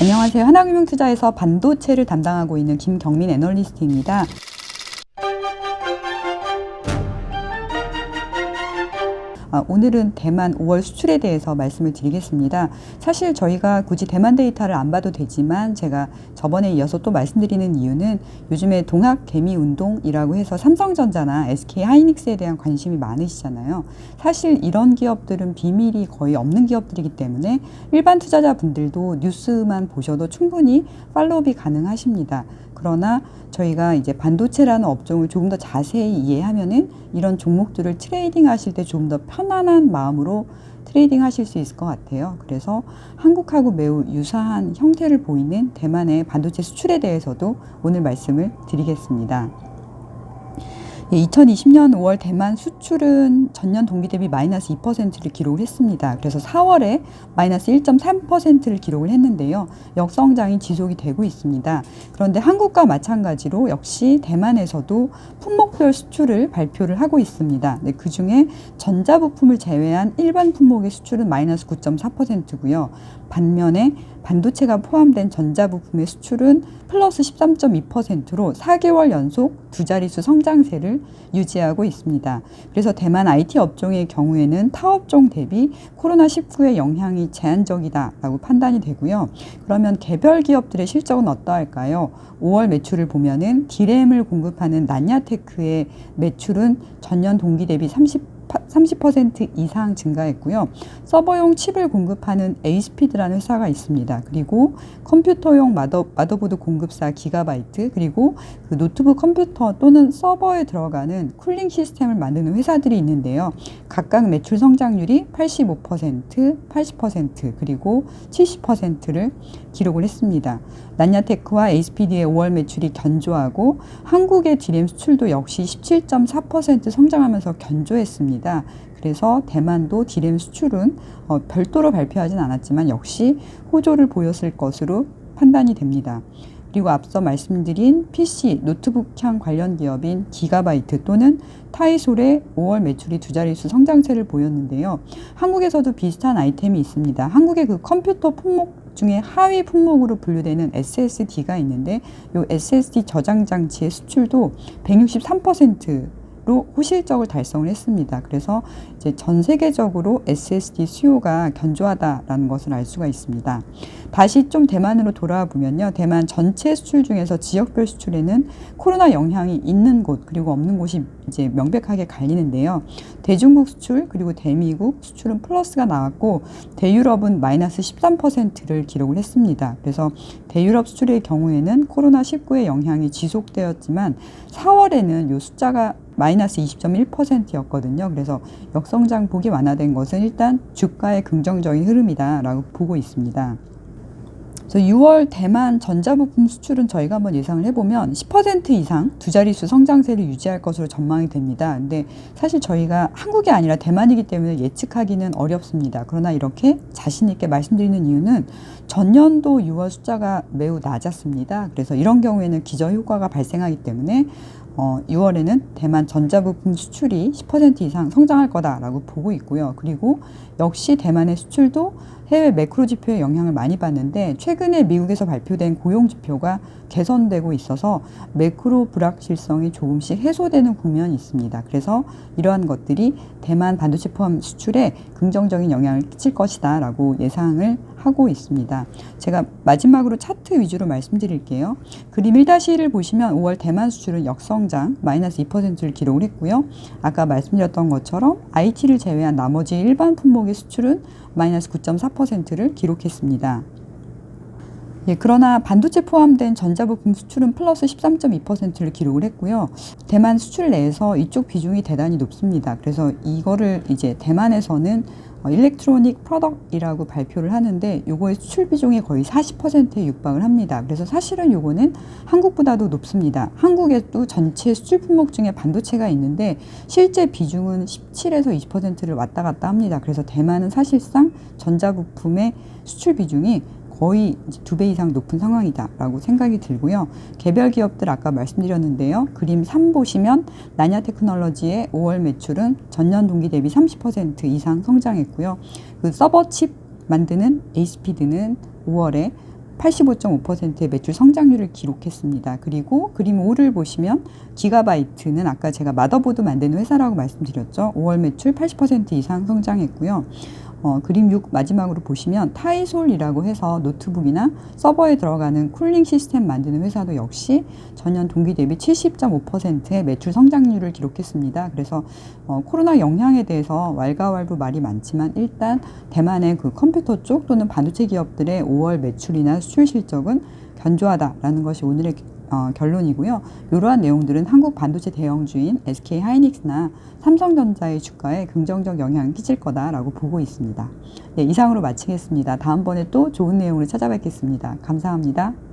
안녕하세요. 하나금융투자에서 반도체를 담당하고 있는 김경민 애널리스트입니다. 오늘은 대만 5월 수출에 대해서 말씀을 드리겠습니다. 사실 저희가 굳이 대만 데이터를 안 봐도 되지만 제가 저번에 이어서 또 말씀드리는 이유는 요즘에 동학 개미 운동이라고 해서 삼성전자나 SK 하이닉스에 대한 관심이 많으시잖아요. 사실 이런 기업들은 비밀이 거의 없는 기업들이기 때문에 일반 투자자분들도 뉴스만 보셔도 충분히 팔로우업이 가능하십니다. 그러나 저희가 이제 반도체라는 업종을 조금 더 자세히 이해하면은 이런 종목들을 트레이딩 하실 때 조금 더 편안한 마음으로 트레이딩 하실 수 있을 것 같아요. 그래서 한국하고 매우 유사한 형태를 보이는 대만의 반도체 수출에 대해서도 오늘 말씀을 드리겠습니다. 2020년 5월 대만 수출은 전년 동기 대비 마이너스 2%를 기록을 했습니다. 그래서 4월에 마이너스 1.3%를 기록을 했는데요. 역성장이 지속이 되고 있습니다. 그런데 한국과 마찬가지로 역시 대만에서도 품목별 수출을 발표를 하고 있습니다. 네, 그중에 전자부품을 제외한 일반 품목의 수출은 마이너스 9.4%고요. 반면에 반도체가 포함된 전자부품의 수출은 플러스 13.2%로 4개월 연속 두 자릿수 성장세를 유지하고 있습니다. 그래서 대만 IT 업종의 경우에는 타업종 대비 코로나19의 영향이 제한적이다라고 판단이 되고요. 그러면 개별 기업들의 실적은 어떠할까요? 5월 매출을 보면은 D램을 공급하는 난야테크의 매출은 전년 동기 대비 30% 이상 증가했고요. 서버용 칩을 공급하는 에이스피드라는 회사가 있습니다. 그리고 컴퓨터용 마더보드 공급사 기가바이트, 그리고 그 노트북 컴퓨터 또는 서버에 들어가는 쿨링 시스템을 만드는 회사들이 있는데요. 각각 매출 성장률이 85%, 80%, 그리고 70%를 기록을 했습니다. 난야테크와 에이스피드의 5월 매출이 견조하고 한국의 D램 수출도 역시 17.4% 성장하면서 견조했습니다. 그래서 대만도 D램 수출은 별도로 발표하진 않았지만 역시 호조를 보였을 것으로 판단이 됩니다. 그리고 앞서 말씀드린 PC, 노트북향 관련 기업인 기가바이트 또는 타이솔의 5월 매출이 두 자릿수 성장세를 보였는데요. 한국에서도 비슷한 아이템이 있습니다. 한국의 그 컴퓨터 품목 중에 하위 품목으로 분류되는 SSD가 있는데 이 SSD 저장 장치의 수출도 163%로 호실적을 달성을 했습니다. 그래서 이제 전 세계적으로 SSD 수요가 견조하다라는 것을 알 수가 있습니다. 다시 좀 대만으로 돌아와 보면요. 대만 전체 수출 중에서 지역별 수출에는 코로나 영향이 있는 곳 그리고 없는 곳이 이제 명백하게 갈리는데요. 대중국 수출 그리고 대미국 수출은 플러스가 나왔고 대유럽은 마이너스 13%를 기록을 했습니다. 그래서 대유럽 수출의 경우에는 코로나19의 영향이 지속되었지만 4월에는 이 숫자가 마이너스 20.1%였거든요. 그래서 역성장 폭이 완화된 것은 일단 주가의 긍정적인 흐름이다라고 보고 있습니다. 그래서 6월 대만 전자부품 수출은 저희가 한번 예상을 해보면 10% 이상 두 자릿수 성장세를 유지할 것으로 전망이 됩니다. 근데 사실 저희가 한국이 아니라 대만이기 때문에 예측하기는 어렵습니다. 그러나 이렇게 자신 있게 말씀드리는 이유는 전년도 6월 숫자가 매우 낮았습니다. 그래서 이런 경우에는 기저효과가 발생하기 때문에 6월에는 대만 전자부품 수출이 10% 이상 성장할 거다라고 보고 있고요. 그리고 역시 대만의 수출도 해외 매크로 지표에 영향을 많이 받는데 최근에 미국에서 발표된 고용 지표가 개선되고 있어서 매크로 불확실성이 조금씩 해소되는 국면이 있습니다. 그래서 이러한 것들이 대만 반도체 포함 수출에 긍정적인 영향을 끼칠 것이다 라고 예상을 하고 있습니다. 제가 마지막으로 차트 위주로 말씀드릴게요. 그림 1-1을 보시면 5월 대만 수출은 역성장 마이너스 2%를 기록을 했고요. 아까 말씀드렸던 것처럼 IT를 제외한 나머지 일반 품목의 수출은 마이너스 9.4%를 기록했습니다. 그러나 반도체 포함된 전자부품 수출은 플러스 13.2%를 기록을 했고요. 대만 수출 내에서 이쪽 비중이 대단히 높습니다. 그래서 이거를 이제 대만에서는 일렉트로닉 프로덕트이라고 발표를 하는데 요거의 수출 비중이 거의 40%에 육박을 합니다. 그래서 사실은 요거는 한국보다도 높습니다. 한국에도 전체 수출 품목 중에 반도체가 있는데 실제 비중은 17에서 20%를 왔다 갔다 합니다. 그래서 대만은 사실상 전자부품의 수출 비중이 거의 2배 이상 높은 상황이다라고 생각이 들고요. 개별 기업들 아까 말씀드렸는데요. 그림 3 보시면 난야테크놀로지의 5월 매출은 전년 동기 대비 30% 이상 성장했고요. 그 서버 칩 만드는 에이스피드는 5월에 85.5%의 매출 성장률을 기록했습니다. 그리고 그림 5를 보시면 기가바이트는 아까 제가 마더보드 만드는 회사라고 말씀드렸죠. 5월 매출 80% 이상 성장했고요. 그림 6 마지막으로 보시면 타이솔이라고 해서 노트북이나 서버에 들어가는 쿨링 시스템 만드는 회사도 역시 전년 동기 대비 70.5%의 매출 성장률을 기록했습니다. 그래서 코로나 영향에 대해서 왈가왈부 말이 많지만 일단 대만의 그 컴퓨터 쪽 또는 반도체 기업들의 5월 매출이나 수출 실적은 견조하다라는 것이 오늘의 결론이고요. 이러한 내용들은 한국 반도체 대형주인 SK 하이닉스나 삼성전자의 주가에 긍정적 영향을 끼칠 거다라고 보고 있습니다. 네, 이상으로 마치겠습니다. 다음번에 또 좋은 내용으로 찾아뵙겠습니다. 감사합니다.